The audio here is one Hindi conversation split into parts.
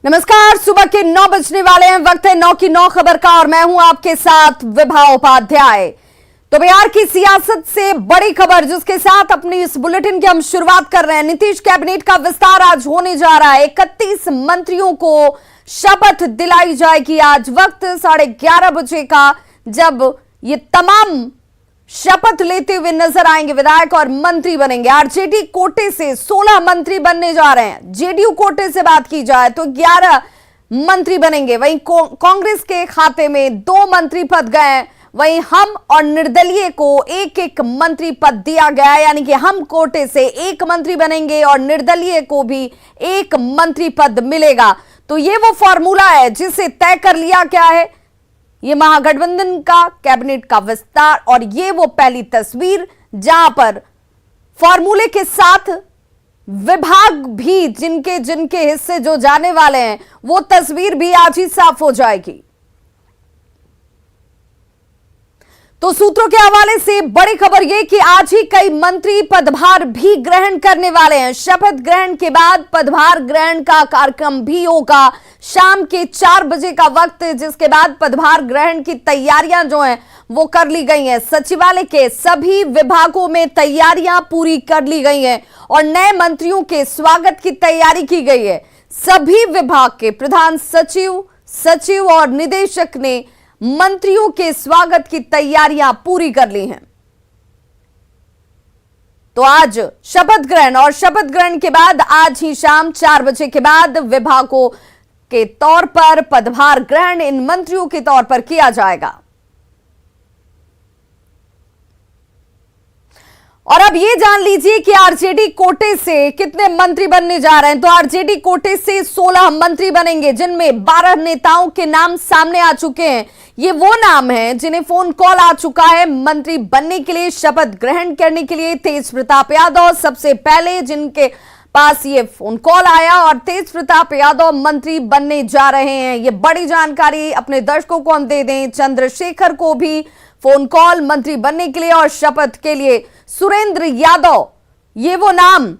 नमस्कार, सुबह के 9 बजने वाले हैं। वक्त है 9 की 9 खबर का और मैं हूं आपके साथ विभा उपाध्याय। तो बिहार की सियासत से बड़ी खबर जिसके साथ अपनी इस बुलेटिन की हम शुरुआत कर रहे हैं। नीतीश कैबिनेट का विस्तार आज होने जा रहा है। 31 मंत्रियों को शपथ दिलाई जाएगी। आज वक्त 11:30 बजे का, जब ये तमाम शपथ लेते हुए नजर आएंगे। विधायक और मंत्री बनेंगे। आरजेडी कोटे से 16 मंत्री बनने जा रहे हैं। जेडीयू कोटे से बात की जाए तो 11 मंत्री बनेंगे। वहीं कांग्रेस के खाते में 2 मंत्री पद गए हैं। वहीं हम और निर्दलीय को एक एक मंत्री पद दिया गया है, यानी कि हम कोटे से 1 मंत्री बनेंगे और निर्दलीय को भी 1 मंत्री पद मिलेगा। तो ये वो फॉर्मूला है जिसे तय कर लिया गया है। ये महागठबंधन का कैबिनेट का विस्तार और ये वो पहली तस्वीर जहां पर फॉर्मूले के साथ विभाग भी जिनके जिनके हिस्से जो जाने वाले हैं वो तस्वीर भी आज ही साफ हो जाएगी। तो सूत्रों के हवाले से बड़ी खबर यह कि आज ही कई मंत्री पदभार भी ग्रहण करने वाले हैं। शपथ ग्रहण के बाद पदभार ग्रहण का कार्यक्रम भी होगा। शाम के 4 बजे का वक्त, जिसके बाद पदभार ग्रहण की तैयारियां जो हैं वो कर ली गई हैं। सचिवालय के सभी विभागों में तैयारियां पूरी कर ली गई हैं और नए मंत्रियों के स्वागत की तैयारी की गई है। सभी विभाग के प्रधान सचिव, सचिव और निदेशक ने मंत्रियों के स्वागत की तैयारियां पूरी कर ली हैं। तो आज शपथ ग्रहण और शपथ ग्रहण के बाद आज ही शाम 4 बजे के बाद विभागों के तौर पर पदभार ग्रहण इन मंत्रियों के तौर पर किया जाएगा। और अब ये जान लीजिए कि आरजेडी कोटे से कितने मंत्री बनने जा रहे हैं। तो आरजेडी कोटे से 16 मंत्री बनेंगे, जिनमें 12 नेताओं के नाम सामने आ चुके हैं। ये वो नाम हैं जिन्हें फोन कॉल आ चुका है मंत्री बनने के लिए, शपथ ग्रहण करने के लिए। तेज प्रताप यादव सबसे पहले जिनके पास ये फोन कॉल आया और तेज प्रताप यादव मंत्री बनने जा रहे हैं। ये बड़ी जानकारी अपने दर्शकों को हम दे दें। चंद्रशेखर को भी फोन कॉल मंत्री बनने के लिए और शपथ के लिए। सुरेंद्र यादव, ये वो नाम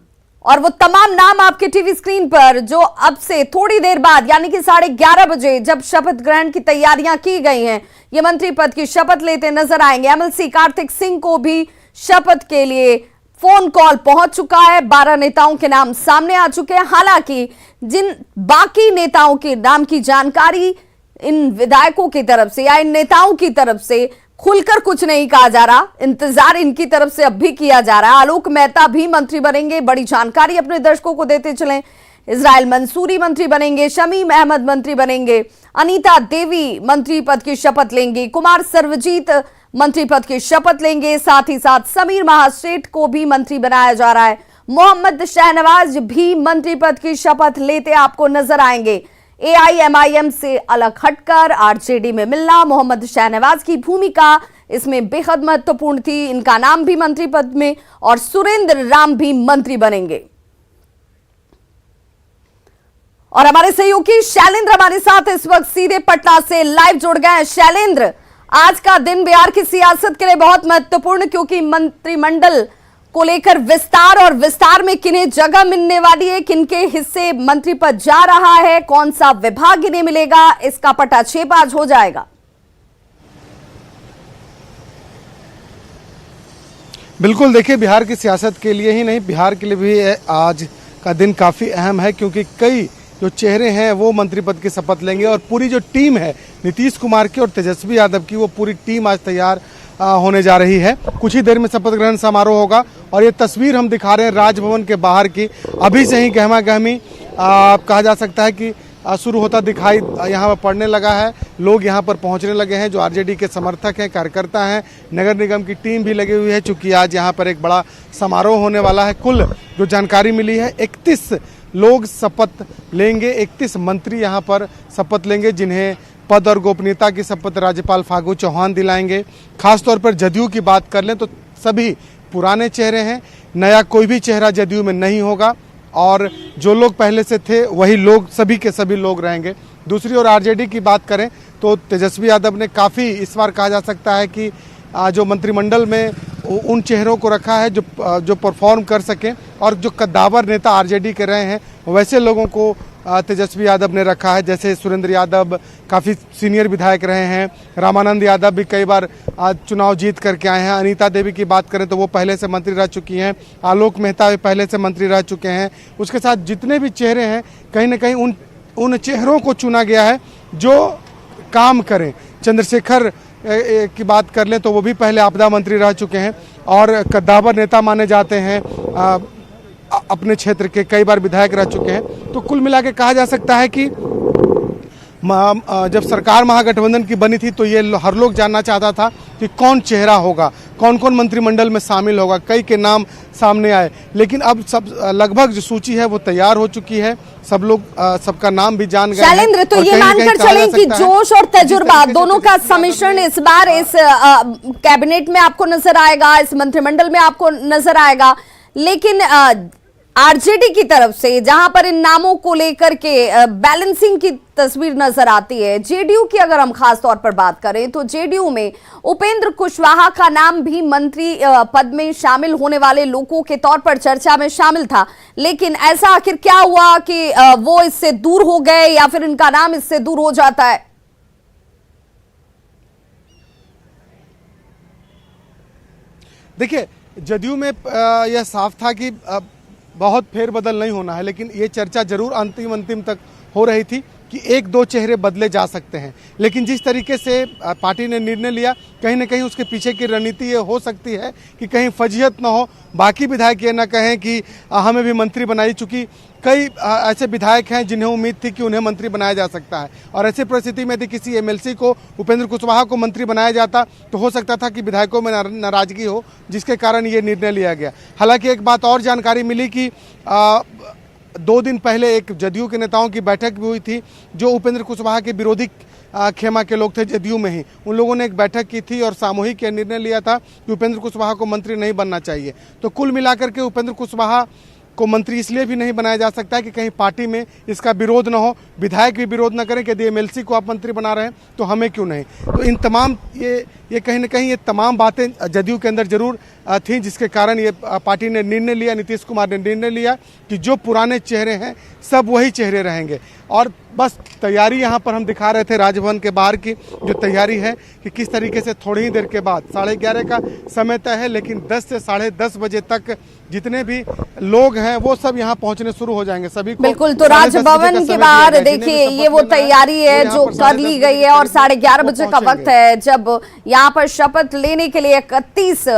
और वो तमाम नाम आपके टीवी स्क्रीन पर जो अब से थोड़ी देर बाद यानी कि 11:30 बजे जब शपथ ग्रहण की तैयारियां की गई हैं, ये मंत्री पद की शपथ लेते नजर आएंगे। एमएलसी कार्तिक सिंह को भी शपथ के लिए फोन कॉल पहुंच चुका है। 12 नेताओं के नाम सामने आ चुके हैं। हालांकि जिन बाकी नेताओं के नाम की जानकारी इन विधायकों की तरफ से या इन नेताओं की तरफ से खुलकर कुछ नहीं कहा जा रहा। इंतजार इनकी तरफ से अब भी किया जा रहा है। आलोक मेहता भी मंत्री बनेंगे, बड़ी जानकारी अपने दर्शकों को देते चलें। इजराइल मंसूरी मंत्री बनेंगे, शमीम अहमद मंत्री बनेंगे, अनीता देवी मंत्री पद की शपथ लेंगी, कुमार सर्वजीत मंत्री पद की शपथ लेंगे। साथ ही साथ समीर महासेठ को भी मंत्री बनाया जा रहा है। मोहम्मद शहनवाज भी मंत्री पद की शपथ लेते आपको नजर आएंगे। एआईएमआईएम से अलग हटकर आरजेडी में मिलना, मोहम्मद शहनवाज की भूमिका इसमें बेहद महत्वपूर्ण थी। इनका नाम भी मंत्री पद में और सुरेंद्र राम भी मंत्री बनेंगे। और हमारे सहयोगी शैलेंद्र हमारे साथ इस वक्त सीधे पटना से लाइव जुड़ गए हैं। शैलेंद्र, आज का दिन बिहार की सियासत के लिए बहुत महत्वपूर्ण, क्योंकि मंत्रिमंडल को लेकर विस्तार और विस्तार में किन्हें जगह मिलने वाली है, किनके हिस्से मंत्री पद जा रहा है, कौन सा विभाग इन्हें मिलेगा, इसका पटाक्षेप आज हो जाएगा। बिल्कुल, देखिए बिहार की सियासत के लिए ही नहीं, बिहार के लिए भी आज का दिन काफी अहम है, क्योंकि कई जो चेहरे हैं वो मंत्री पद की शपथ लेंगे और पूरी जो टीम है नीतीश कुमार की और तेजस्वी यादव की, वो पूरी टीम आज तैयार होने जा रही है। कुछ ही देर में शपथ ग्रहण समारोह होगा और ये तस्वीर हम दिखा रहे हैं राजभवन के बाहर की। अभी से ही गहमा गहमी कहा जा सकता है कि शुरू होता दिखाई यहाँ पर पड़ने लगा है। लोग यहाँ पर पहुँचने लगे हैं, जो आरजेडी के समर्थक हैं, कार्यकर्ता हैं। नगर निगम की टीम भी लगी हुई है, चूँकि आज यहाँ पर एक बड़ा समारोह होने वाला है। कुल जो जानकारी मिली है 31 लोग शपथ लेंगे, 31 मंत्री यहाँ पर शपथ लेंगे, जिन्हें पद और गोपनीयता की शपथ राज्यपाल फागू चौहान दिलाएंगे। खासतौर पर जदयू की बात कर लें तो सभी पुराने चेहरे हैं, नया कोई भी चेहरा जदयू में नहीं होगा और जो लोग पहले से थे वही लोग, सभी के सभी लोग रहेंगे। दूसरी ओर आरजेडी की बात करें तो तेजस्वी यादव ने काफ़ी इस बार कहा जा सकता है कि जो मंत्रिमंडल में उन चेहरों को रखा है जो परफॉर्म कर सकें और जो कद्दावर नेता आरजेडी के रहे हैं वैसे लोगों को तेजस्वी यादव ने रखा है। जैसे सुरेंद्र यादव काफ़ी सीनियर विधायक रहे हैं, रामानंद यादव भी कई बार चुनाव जीत करके आए हैं, अनीता देवी की बात करें तो वो पहले से मंत्री रह चुकी हैं, आलोक मेहता भी पहले से मंत्री रह चुके हैं। उसके साथ जितने भी चेहरे हैं कहीं ना कहीं उन चेहरों को चुना गया है जो काम करें। चंद्रशेखर की बात कर लें तो वो भी पहले आपदा मंत्री रह चुके हैं और कद्दावर नेता माने जाते हैं, अपने क्षेत्र के कई बार विधायक रह चुके हैं। तो कुल मिला के कहा जा सकता है कि जब सरकार महागठबंधन की बनी थी तो ये हर लोग जानना चाहता था कि कौन चेहरा होगा, कौन कौन मंत्रिमंडल में शामिल होगा। कई के नाम सामने आए, लेकिन अब सब लगभग जो सूची है वो तैयार हो चुकी है, सब लोग सबका नाम भी जान गए हैं। शैलेंद्र, तो ये मानकर चलें कि जोश और तजुर्बा दोनों का सम्मिश्रण इस बार इस कैबिनेट में आपको नजर आएगा, इस मंत्रिमंडल में आपको नजर आएगा। लेकिन आरजेडी की तरफ से जहां पर इन नामों को लेकर के बैलेंसिंग की तस्वीर नजर आती है, जेडीयू की अगर हम खास तौर पर बात करें तो जेडीयू में उपेंद्र कुशवाहा का नाम भी मंत्री पद में शामिल होने वाले लोगों के तौर पर चर्चा में शामिल था। लेकिन ऐसा आखिर क्या हुआ कि वो इससे दूर हो गए या फिर इनका नाम इससे दूर हो जाता है? देखिए, जदयू में यह साफ था कि बहुत फेरबदल नहीं होना है, लेकिन ये चर्चा जरूर अंतिम तक हो रही थी कि एक दो चेहरे बदले जा सकते हैं। लेकिन जिस तरीके से पार्टी ने निर्णय लिया, कहीं ना कहीं उसके पीछे की रणनीति ये हो सकती है कि कहीं फजीहत ना हो, बाकी विधायक ये ना कहें कि हमें भी मंत्री बनाई, चूंकि कई ऐसे विधायक हैं जिन्हें उम्मीद थी कि उन्हें मंत्री बनाया जा सकता है। और ऐसी परिस्थिति में यदि किसी एमएलसी को, उपेंद्र कुशवाहा को मंत्री बनाया जाता तो हो सकता था कि विधायकों में नाराजगी हो, जिसके कारण ये निर्णय लिया गया। हालांकि एक बात और जानकारी मिली कि 2 दिन पहले एक जदयू के नेताओं की बैठक भी हुई थी जो उपेंद्र कुशवाहा के विरोधी खेमा के लोग थे जदयू में ही। उन लोगों ने एक बैठक की थी और सामूहिक यह निर्णय लिया था कि उपेंद्र कुशवाहा को मंत्री नहीं बनना चाहिए। तो कुल मिलाकर के उपेंद्र कुशवाहा को मंत्री इसलिए भी नहीं बनाया जा सकता है कि कहीं पार्टी में इसका विरोध न हो, विधायक भी विरोध न करें कि यदि एमएलसी को आप मंत्री बना रहे हैं तो हमें क्यों नहीं। तो इन तमाम ये कहीं ना कहीं ये तमाम बातें जदयू के अंदर जरूर थी, जिसके कारण ये पार्टी ने निर्णय लिया, नीतीश कुमार ने निर्णय लिया कि जो पुराने चेहरे हैं सब वही चेहरे रहेंगे। और बस तैयारी यहाँ पर हम दिखा रहे थे राजभवन के बाहर की जो तैयारी है कि किस तरीके से थोड़ी ही देर के बाद 11:30 का समय तय है, लेकिन 10 से 10:30 बजे तक जितने भी लोग हैं वो सब यहाँ पहुँचने शुरू हो जाएंगे। सभी को बिल्कुल, तो राजभवन के बाहर देखिए ये वो तैयारी है जो कर ली गई है और 11:30 बजे का वक्त है जब यहाँ पर शपथ लेने के लिए 31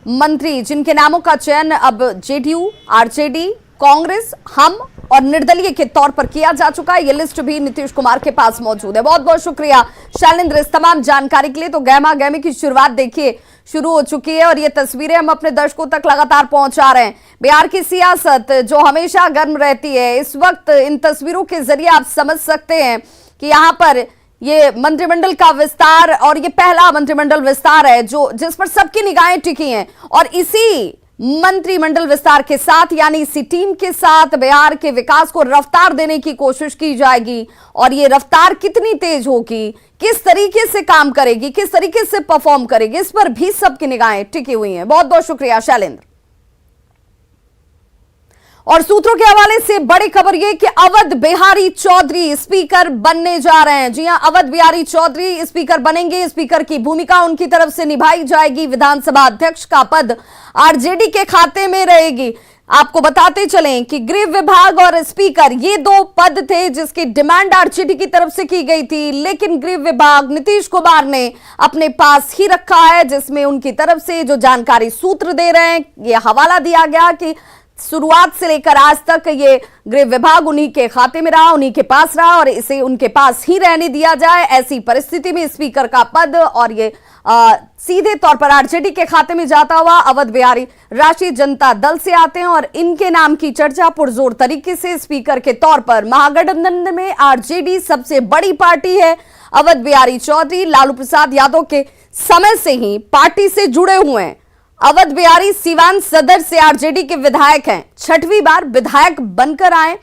मंत्री जिनके नामों का चयन अब जेडीयू, आरजेडी, कांग्रेस, हम और निर्दलीय के तौर पर किया जा चुका है। ये लिस्ट भी नीतीश कुमार के पास मौजूद है। बहुत बहुत शुक्रिया शैलेंद्र इस तमाम जानकारी के लिए। तो गहमा गहमी की शुरुआत देखिए शुरू हो चुकी है और ये तस्वीरें हम अपने दर्शकों तक लगातार पहुंचा रहे हैं। बिहार की सियासत जो हमेशा गर्म रहती है, इस वक्त इन तस्वीरों के जरिए आप समझ सकते हैं कि यहाँ पर ये मंत्रिमंडल का विस्तार और ये पहला मंत्रिमंडल विस्तार है जिस पर सबकी निगाहें टिकी हैं। और इसी मंत्रिमंडल विस्तार के साथ यानी इसी टीम के साथ बिहार के विकास को रफ्तार देने की कोशिश की जाएगी। और ये रफ्तार कितनी तेज होगी, किस तरीके से काम करेगी, किस तरीके से परफॉर्म करेगी, इस पर भी सबकी निगाहें टिकी हुई हैं। बहुत बहुत शुक्रिया शैलेंद्र। और सूत्रों के हवाले से बड़ी खबर यह कि अवध बिहारी चौधरी स्पीकर बनने जा रहे हैं। जी हां, अवध बिहारी चौधरी स्पीकर बनेंगे। स्पीकर की भूमिका उनकी तरफ से निभाई जाएगी। विधानसभा अध्यक्ष का पद आरजेडी के खाते में रहेगी। आपको बताते चलें कि गृह विभाग और स्पीकर ये 2 पद थे जिसकी डिमांड आरजेडी की तरफ से की गई थी, लेकिन गृह विभाग नीतीश कुमार ने अपने पास ही रखा है, जिसमें उनकी तरफ से जो जानकारी सूत्र दे रहे हैं ये हवाला दिया गया कि शुरुआत से लेकर आज तक ये गृह विभाग उन्हीं के खाते में रहा, उन्हीं के पास रहा और इसे उनके पास ही रहने दिया जाए। ऐसी परिस्थिति में स्पीकर का पद और ये सीधे तौर पर आरजेडी के खाते में जाता हुआ अवध बिहारी राष्ट्रीय जनता दल से आते हैं और इनके नाम की चर्चा पुरजोर तरीके से स्पीकर के तौर पर महागठबंधन में आरजेडी सबसे बड़ी पार्टी है। अवध बिहारी चौधरी लालू प्रसाद यादव के समय से ही पार्टी से जुड़े हुए हैं। अवध बिहारी सीवान सदर से आरजेडी के विधायक हैं, 6वीं बार विधायक बनकर आए।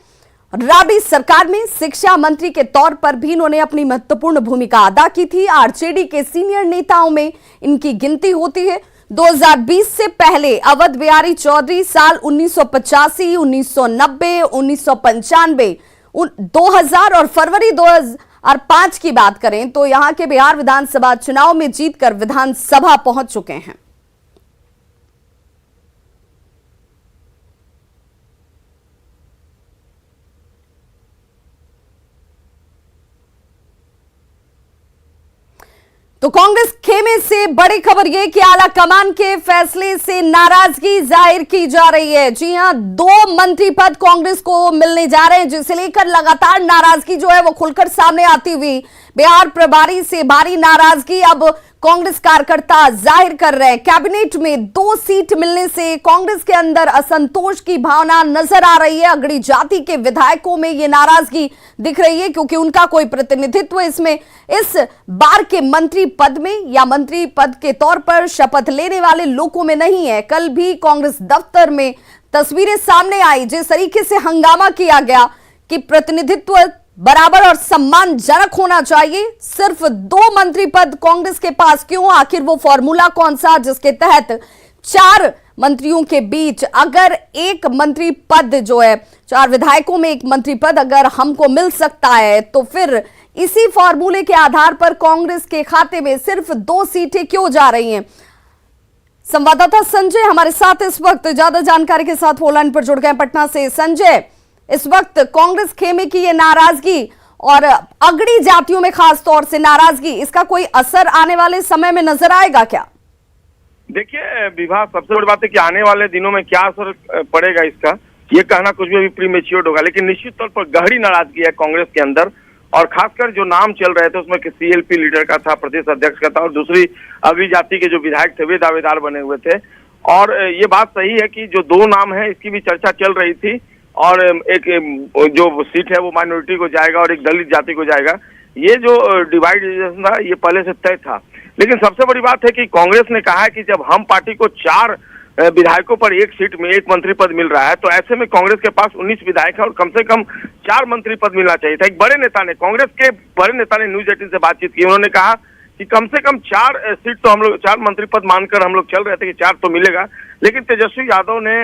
राबड़ी सरकार में शिक्षा मंत्री के तौर पर भी इन्होंने अपनी महत्वपूर्ण भूमिका अदा की थी। आरजेडी के सीनियर नेताओं में इनकी गिनती होती है। 2020 से पहले अवध बिहारी चौधरी साल 1985, 1990, 1995, 2000 और फरवरी 2005 की बात करें तो यहां के बिहार विधानसभा चुनाव में जीतकर विधानसभा पहुंच चुके हैं। तो कांग्रेस खेमे से बड़ी खबर यह कि आला कमान के फैसले से नाराजगी जाहिर की जा रही है। जी हां, 2 मंत्री पद कांग्रेस को मिलने जा रहे हैं, जिसे लेकर लगातार नाराजगी जो है वो खुलकर सामने आती हुई बिहार प्रभारी से भारी नाराजगी अब कांग्रेस कार्यकर्ता जाहिर कर रहे हैं। कैबिनेट में 2 सीट मिलने से कांग्रेस के अंदर असंतोष की भावना नजर आ रही है। अगड़ी जाति के विधायकों में ये नाराजगी दिख रही है क्योंकि उनका कोई प्रतिनिधित्व इसमें इस बार के मंत्री पद में या मंत्री पद के तौर पर शपथ लेने वाले लोगों में नहीं है। कल भी कांग्रेस दफ्तर में तस्वीरें सामने आई जिस तरीके से हंगामा किया गया कि प्रतिनिधित्व बराबर और सम्मानजनक होना चाहिए, सिर्फ 2 मंत्री पद कांग्रेस के पास क्यों? आखिर वो फॉर्मूला कौन सा जिसके तहत 4 मंत्रियों के बीच अगर एक मंत्री पद जो है 4 विधायकों में एक मंत्री पद अगर हमको मिल सकता है तो फिर इसी फॉर्मूले के आधार पर कांग्रेस के खाते में सिर्फ 2 सीटें क्यों जा रही हैं? संवाददाता संजय हमारे साथ इस वक्त ज्यादा जानकारी के साथ फोन लाइन पर जुड़ गए पटना से। संजय, इस वक्त कांग्रेस खेमे की ये नाराजगी और अगड़ी जातियों में खास तौर से नाराजगी, इसका कोई असर आने वाले समय में नजर आएगा क्या? देखिए विभा, सबसे बड़ी बात है कि आने वाले दिनों में क्या असर पड़ेगा इसका ये कहना कुछ भी अभी प्रीमेच्योर होगा, लेकिन निश्चित तौर पर गहरी नाराजगी है कांग्रेस के अंदर। और खासकर जो नाम चल रहे थे उसमें सीएलपी लीडर का था, प्रदेश अध्यक्ष का था और दूसरी अगली जाति के जो विधायक थे वे दावेदार बने हुए थे। और ये बात सही है कि जो 2 नाम है इसकी भी चर्चा चल रही थी और एक जो सीट है वो माइनॉरिटी को जाएगा और एक दलित जाति को जाएगा। ये जो डिवाइड था ये पहले से तय था, लेकिन सबसे बड़ी बात है कि कांग्रेस ने कहा है कि जब हम पार्टी को 4 विधायकों पर एक सीट में एक मंत्री पद मिल रहा है तो ऐसे में कांग्रेस के पास 19 विधायक है और कम से कम 4 मंत्री पद मिलना चाहिए था। एक बड़े नेता ने, कांग्रेस के बड़े नेता ने न्यूज 18 से बातचीत की, उन्होंने कहा कि कम से कम 4 सीट तो हम लोग 4 मंत्री पद मानकर हम लोग चल रहे थे कि 4 तो मिलेगा, लेकिन तेजस्वी यादव ने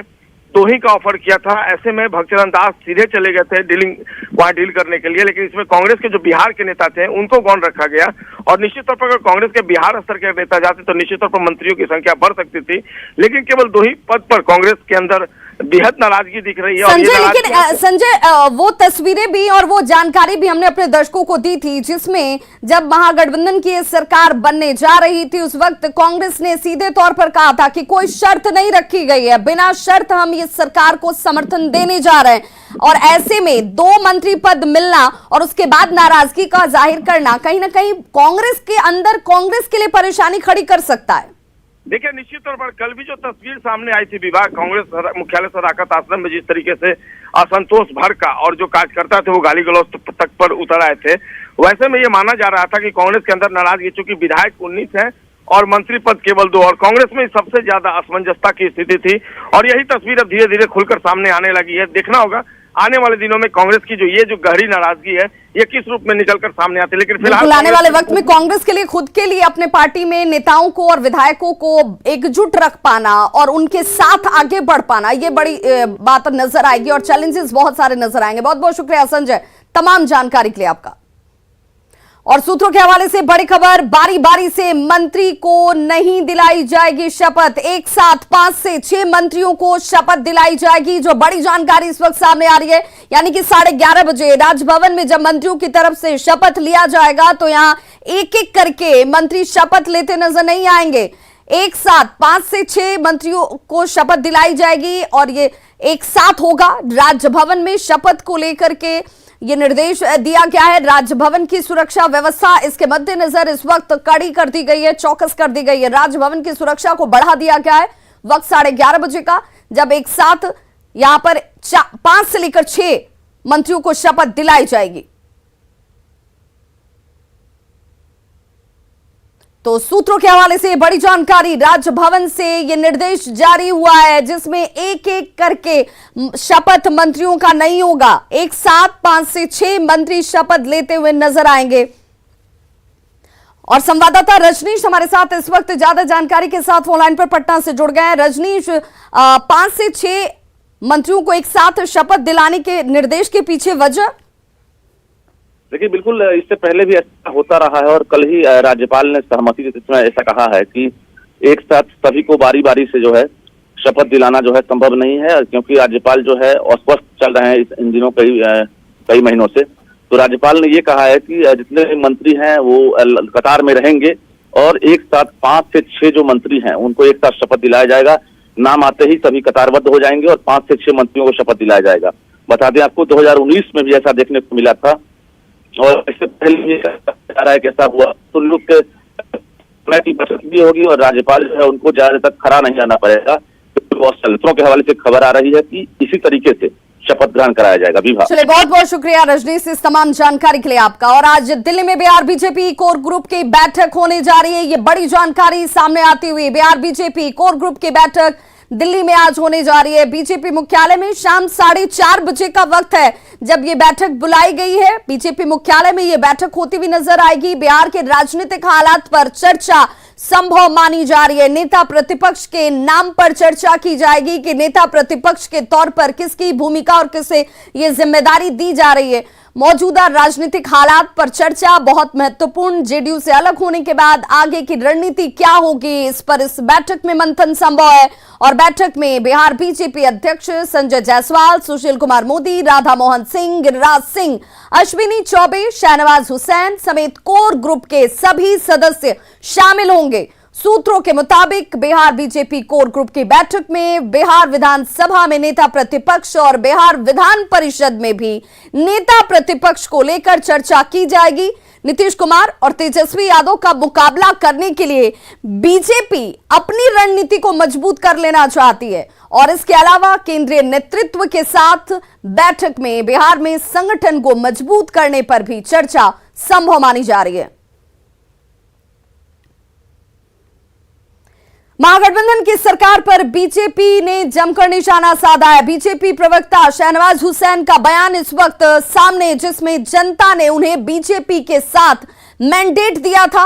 2 ही का ऑफर किया था। ऐसे में भक्तचरण दास सीधे चले गए थे वहां डील करने के लिए, लेकिन इसमें कांग्रेस के जो बिहार के नेता थे उनको गौण रखा गया। और निश्चित तौर पर अगर कांग्रेस के बिहार स्तर के नेता जाते तो निश्चित तौर पर मंत्रियों की संख्या बढ़ सकती थी, लेकिन केवल 2 ही पद पर कांग्रेस के अंदर बेहद नाराजगी दिख रही है। संजय, लेकिन संजय वो तस्वीरें भी और वो जानकारी भी हमने अपने दर्शकों को दी थी जिसमें जब महागठबंधन की सरकार बनने जा रही थी उस वक्त कांग्रेस ने सीधे तौर पर कहा था कि कोई शर्त नहीं रखी गई है, बिना शर्त हम इस सरकार को समर्थन देने जा रहे हैं। और ऐसे में 2 मंत्री पद मिलना और उसके बाद नाराजगी का जाहिर करना कहीं ना कहीं कांग्रेस के अंदर कांग्रेस के लिए परेशानी खड़ी कर सकता है। देखिए निश्चित तौर पर कल भी जो तस्वीर सामने आई थी विभाग कांग्रेस मुख्यालय सदाकत आश्रम में जिस तरीके से असंतोष भर का और जो कार्यकर्ता थे वो गाली गलौज तक पर उतर आए थे, वैसे में ये माना जा रहा था कि कांग्रेस के अंदर नाराजगी, चूंकि विधायक 19 है और मंत्री पद केवल 2 और कांग्रेस में सबसे ज्यादा असमंजसता की स्थिति थी। और यही तस्वीर अब धीरे धीरे खुलकर सामने आने लगी है। देखना होगा आने वाले दिनों में कांग्रेस की जो गहरी नाराजगी है ये किस रूप में निकलकर सामने आती है। लेकिन फिलहाल आने वाले वक्त में कांग्रेस के लिए खुद के लिए अपने पार्टी में नेताओं को और विधायकों को एकजुट रख पाना और उनके साथ आगे बढ़ पाना ये बड़ी बात नजर आएगी और चैलेंजेस बहुत सारे नजर आएंगे। बहुत बहुत शुक्रिया संजय तमाम जानकारी के लिए आपका। और सूत्रों के हवाले से बड़ी खबर, बारी बारी से मंत्री को नहीं दिलाई जाएगी शपथ, एक साथ 5 से 6 मंत्रियों को शपथ दिलाई जाएगी। जो बड़ी जानकारी इस वक्त सामने आ रही है यानी कि 11:30 बजे राजभवन में जब मंत्रियों की तरफ से शपथ लिया जाएगा तो यहां एक एक करके मंत्री शपथ लेते नजर नहीं आएंगे। एक साथ 5 से 6 मंत्रियों को शपथ दिलाई जाएगी और ये एक साथ होगा। राजभवन में शपथ को लेकर के ये निर्देश दिया गया है। राजभवन की सुरक्षा व्यवस्था इसके मद्देनजर इस वक्त कड़ी कर दी गई है, चौकस कर दी गई है। राजभवन की सुरक्षा को बढ़ा दिया गया है। वक्त 11:30 बजे का जब एक साथ यहां पर 5 से लेकर 6 मंत्रियों को शपथ दिलाई जाएगी। तो सूत्रों के हवाले से बड़ी जानकारी, राजभवन से यह निर्देश जारी हुआ है जिसमें एक एक करके शपथ मंत्रियों का नहीं होगा। एक साथ 5 से 6 मंत्री शपथ लेते हुए नजर आएंगे। और संवाददाता रजनीश हमारे साथ इस वक्त ज्यादा जानकारी के साथ फोन लाइन पर पटना से जुड़ गए हैं। रजनीश, 5 से 6 मंत्रियों को एक साथ शपथ दिलाने के निर्देश के पीछे वजह? देखिए, बिल्कुल इससे पहले भी ऐसा होता रहा है और कल ही राज्यपाल ने सहमति देते समय ऐसा कहा है कि एक साथ सभी को बारी बारी से जो है शपथ दिलाना जो है संभव नहीं है, क्योंकि राज्यपाल जो है अस्वस्थ चल रहे हैं इन दिनों कई महीनों से। तो राज्यपाल ने ये कहा है कि जितने भी मंत्री हैं वो कतार में रहेंगे और एक साथ 5 से 6 जो मंत्री हैं उनको एक साथ शपथ दिलाया जाएगा। नाम आते ही सभी कतारबद्ध हो जाएंगे और 5 से 6 मंत्रियों को शपथ दिलाया जाएगा। बता दें आपको 2019 में भी ऐसा देखने को मिला था और इससे पहले ये जा रहा है कि ऐसा हुआ तो लोग के की बचत भी होगी और राज्यपाल जो है उनको ज्यादा तक खड़ा नहीं जाना पड़ेगा। बहुत सूत्रों के हवाले से खबर आ रही है कि इसी तरीके से शपथ ग्रहण कराया जाएगा। विभाग चलिए, बहुत बहुत शुक्रिया रजनीश इस तमाम जानकारी के लिए आपका। और आज दिल्ली में बिहार बीजेपी कोर ग्रुप की बैठक होने जा रही है, ये बड़ी जानकारी सामने आती हुई। बिहार बीजेपी कोर ग्रुप की बैठक दिल्ली में आज होने जा रही है। बीजेपी मुख्यालय में शाम 4:30 बजे का वक्त है जब ये बैठक बुलाई गई है। बीजेपी मुख्यालय में ये बैठक होती हुई नजर आएगी। बिहार के राजनीतिक हालात पर चर्चा संभव मानी जा रही है। नेता प्रतिपक्ष के नाम पर चर्चा की जाएगी कि नेता प्रतिपक्ष के तौर पर किसकी भूमिका और किसे ये जिम्मेदारी दी जा रही है। मौजूदा राजनीतिक हालात पर चर्चा बहुत महत्वपूर्ण। जेडीयू से अलग होने के बाद आगे की रणनीति क्या होगी, इस पर इस बैठक में मंथन संभव है। और बैठक में बिहार बीजेपी अध्यक्ष संजय जायसवाल, सुशील कुमार मोदी, राधा मोहन सिंह, गिरिराज सिंह, अश्विनी चौबे, शहनवाज हुसैन समेत कोर ग्रुप के सभी सदस्य शामिल होंगे। सूत्रों के मुताबिक बिहार बीजेपी कोर ग्रुप की बैठक में बिहार विधानसभा में नेता प्रतिपक्ष और बिहार विधान परिषद में भी नेता प्रतिपक्ष को लेकर चर्चा की जाएगी। नीतीश कुमार और तेजस्वी यादव का मुकाबला करने के लिए बीजेपी अपनी रणनीति को मजबूत कर लेना चाहती है और इसके अलावा केंद्रीय नेतृत्व के साथ बैठक में बिहार में संगठन को मजबूत करने पर भी चर्चा संभव मानी जा रही है। महागठबंधन की सरकार पर बीजेपी ने जमकर निशाना साधा है। बीजेपी प्रवक्ता शहनवाज हुसैन का बयान इस वक्त सामने, जिसमें जनता ने उन्हें बीजेपी के साथ मैंडेट दिया था।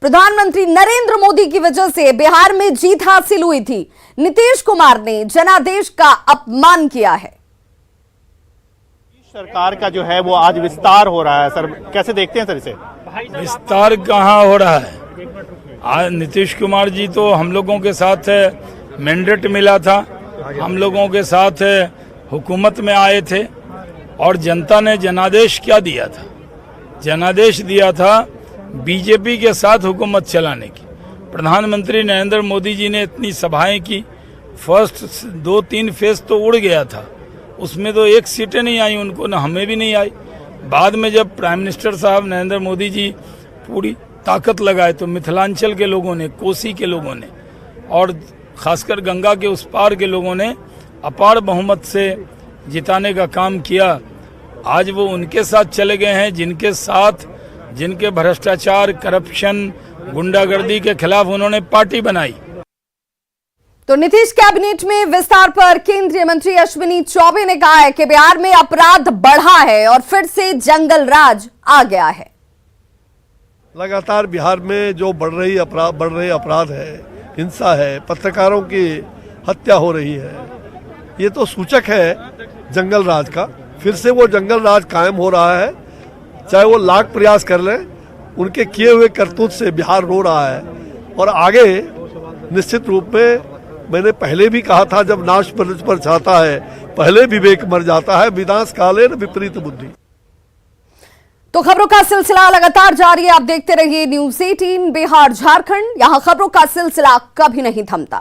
प्रधानमंत्री नरेंद्र मोदी की वजह से बिहार में जीत हासिल हुई थी। नीतीश कुमार ने जनादेश का अपमान किया है। सरकार का जो है वो आज विस्तार हो रहा है सर, कैसे देखते हैं सर इसे? विस्तार कहाँ हो रहा है? आज नीतीश कुमार जी तो हम लोगों के साथ मैंडेट मिला था, हम लोगों के साथ हुकूमत में आए थे और जनता ने जनादेश क्या दिया था? जनादेश दिया था बीजेपी के साथ हुकूमत चलाने की। प्रधानमंत्री नरेंद्र मोदी जी ने इतनी सभाएं की, फर्स्ट 2-3 फेज तो उड़ गया था, उसमें तो 1 सीटें नहीं आई उनको, न हमें भी नहीं आई। बाद में जब प्राइम मिनिस्टर साहब नरेंद्र मोदी जी पूरी ताकत लगाए तो मिथिलांचल के लोगों ने, कोसी के लोगों ने और खासकर गंगा के उस पार के लोगों ने अपार बहुमत से जिताने का काम किया। आज वो उनके साथ चले गए हैं जिनके साथ, जिनके भ्रष्टाचार, करप्शन, गुंडागर्दी के खिलाफ उन्होंने पार्टी बनाई। तो नीतीश कैबिनेट में विस्तार पर केंद्रीय मंत्री अश्विनी चौबे ने कहा है कि बिहार में अपराध बढ़ा है और फिर से जंगल राज आ गया है। लगातार बिहार में जो बढ़ रहे अपराध है, हिंसा है, पत्रकारों की हत्या हो रही है, ये तो सूचक है जंगल राज का। फिर से वो जंगल राज कायम हो रहा है। चाहे वो लाख प्रयास कर लें, उनके किए हुए करतूत से बिहार रो रहा है। और आगे निश्चित रूप में मैंने पहले भी कहा था, जब नाश पर छाता है पहले विवेक मर जाता है, विनाश काले न विपरीत बुद्धि। तो खबरों का सिलसिला लगातार जारी है। आप देखते रहिए न्यूज़ 18 बिहार झारखंड। यहां खबरों का सिलसिला कभी नहीं थमता।